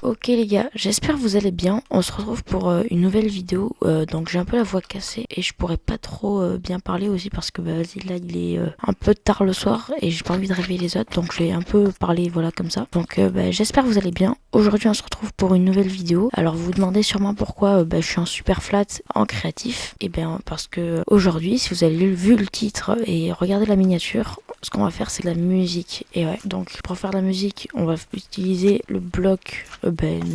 Ok les gars, j'espère que vous allez bien. On se retrouve pour une nouvelle vidéo. Donc j'ai un peu la voix cassée et je pourrais pas trop bien parler aussi parce que vas-y là il est un peu tard le soir et j'ai pas envie de réveiller les autres, donc je vais un peu parler voilà comme ça. Donc j'espère que vous allez bien. Aujourd'hui on se retrouve pour une nouvelle vidéo. Alors vous vous demandez sûrement pourquoi je suis en super flat en créatif. Et bien parce que aujourd'hui, si vous avez vu le titre et regardé la miniature, ce qu'on va faire c'est de la musique. Et ouais, donc pour faire de la musique on va utiliser le bloc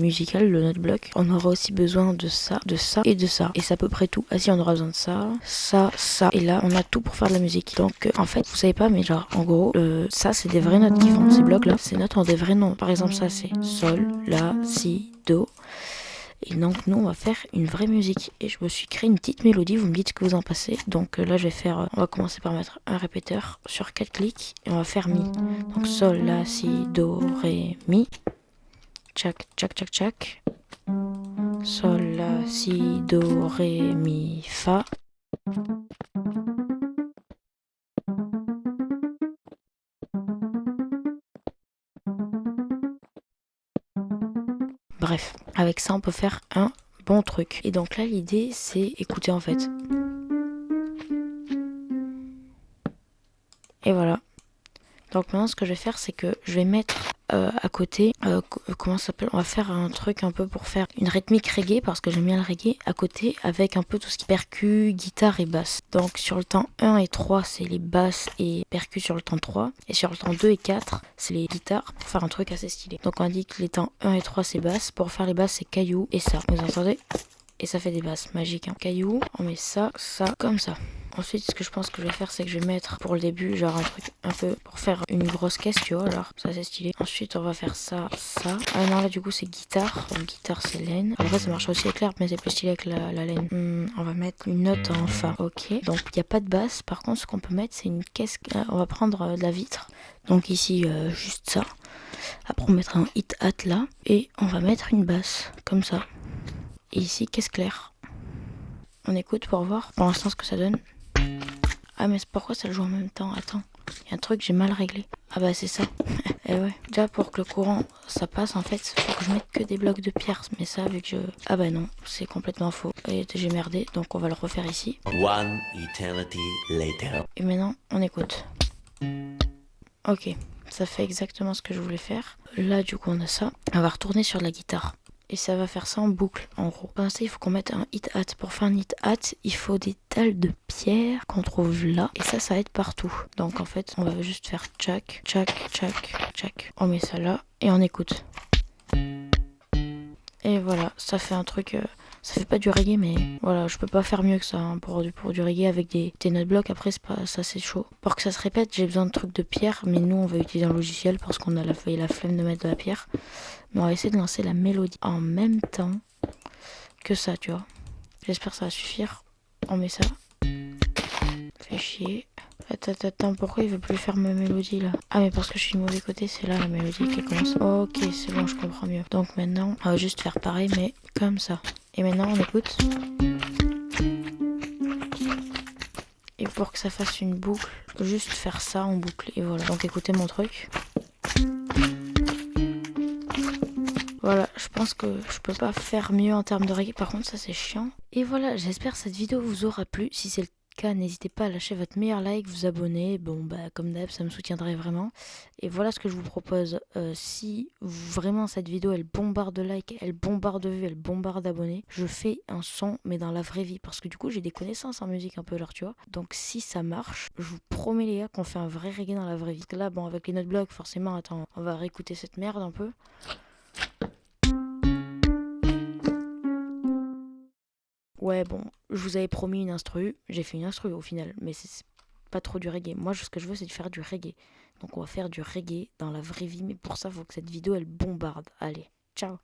musical, le note bloc. On aura aussi besoin de ça et de ça. Et c'est à peu près tout. Ah si, on aura besoin de ça, ça. Et là, on a tout pour faire de la musique. Donc en fait, vous savez pas, mais genre en gros, ça c'est des vraies notes qui vont. Ces blocs là, ces notes ont des vrais noms. Par exemple, ça c'est sol, la, si, do. Et donc nous on va faire une vraie musique. Et je me suis créé une petite mélodie, vous me dites ce que vous en passez. Donc là je vais faire, on va commencer par mettre un répéteur sur 4 clics et on va faire mi. Donc sol, la, si, do, ré, mi. Tchac, tchac, tchac, tchac. Sol, la, si, do, ré, mi, fa. Bref, avec ça on peut faire un bon truc. Et donc là l'idée c'est écouter en fait. Et voilà. Donc maintenant ce que je vais faire c'est que je vais mettre à côté, comment ça s'appelle, on va faire un truc un peu pour faire une rythmique reggae parce que j'aime bien le reggae à côté avec un peu tout ce qui est percu, guitare et basse. Donc sur le temps 1 et 3 c'est les basses et percus sur le temps 3 et sur le temps 2 et 4 c'est les guitares pour faire un truc assez stylé. Donc on dit que les temps 1 et 3 c'est basse, pour faire les basses c'est caillou et ça, vous entendez? Et ça fait des basses magiques, hein. Caillou, on met ça, comme ça. Ensuite, ce que je pense que je vais faire, c'est que je vais mettre pour le début, genre un truc un peu pour faire une grosse caisse, tu vois, alors ça c'est stylé. Ensuite, on va faire ça. Ah non, là du coup, c'est guitare. Donc, guitare, c'est laine. Après, ça marche aussi avec l'herbe, mais c'est plus stylé avec la laine. On va mettre une note en fa, ok. Donc, il n'y a pas de basse. Par contre, ce qu'on peut mettre, c'est une caisse. On va prendre de la vitre. Donc, ici, juste ça. Après, on mettra un hit-hat là. Et on va mettre une basse, comme ça. Et ici, caisse claire. On écoute pour voir pour l'instant ce que ça donne. Ah mais pourquoi ça le joue en même temps? Attends, il y a un truc j'ai mal réglé. Ah bah c'est ça. Et ouais, déjà pour que le courant ça passe en fait, faut que je mette que des blocs de pierre. Mais ça vu que je... Ah bah non, c'est complètement faux. Et j'ai merdé, donc on va le refaire ici. One eternity later. Et maintenant, on écoute. Ok, ça fait exactement ce que je voulais faire. Là du coup on a ça. On va retourner sur la guitare. Et ça va faire ça en boucle, en gros. Pour l'instant, il faut qu'on mette un hit-hat. Pour faire un hit-hat, il faut des dalles de pierre qu'on trouve là. Et ça va être partout. Donc en fait, on va juste faire tchac, tchac, tchac, tchac. On met ça là et on écoute. Et voilà, ça fait un truc... ça fait pas du reggae, mais voilà, je peux pas faire mieux que ça hein, pour du reggae avec des notes blocs. Après, c'est pas ça, c'est chaud. Pour que ça se répète, j'ai besoin de trucs de pierre, mais nous, on va utiliser un logiciel parce qu'on a la flemme de mettre de la pierre. Mais on va essayer de lancer la mélodie en même temps que ça, tu vois. J'espère que ça va suffire. On met ça. Fait chier. Attends, pourquoi il veut plus faire ma mélodie là? Ah mais parce que je suis du mauvais côté, c'est là la mélodie qui commence. Ok, c'est bon, je comprends mieux. Donc maintenant, on va juste faire pareil mais comme ça. Et maintenant on écoute. Et pour que ça fasse une boucle, juste faire ça en boucle. Et voilà, donc écoutez mon truc. Voilà, je pense que je peux pas faire mieux en termes de reggae. Par contre, ça c'est chiant. Et voilà, j'espère que cette vidéo vous aura plu. Si c'est le cas, n'hésitez pas à lâcher votre meilleur like, vous abonner. Bon, bah, comme d'hab, ça me soutiendrait vraiment. Et voilà ce que je vous propose. Si vraiment cette vidéo elle bombarde de likes, elle bombarde de vues, elle bombarde d'abonnés, je fais un son, mais dans la vraie vie. Parce que du coup, j'ai des connaissances en musique un peu, alors tu vois. Donc, si ça marche, je vous promets, les gars, qu'on fait un vrai reggae dans la vraie vie. Parce que là, bon, avec les notes blocs, forcément, attends, on va réécouter cette merde un peu. Ouais, bon, je vous avais promis une instru, j'ai fait une instru au final, mais c'est pas trop du reggae. Moi, ce que je veux, c'est de faire du reggae. Donc, on va faire du reggae dans la vraie vie, mais pour ça, il faut que cette vidéo, elle bombarde. Allez, ciao.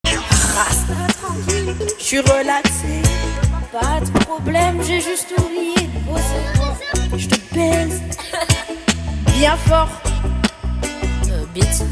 Je suis relaxé, pas de problème, j'ai juste oublié de bosser. Je te baise, bien fort, beat.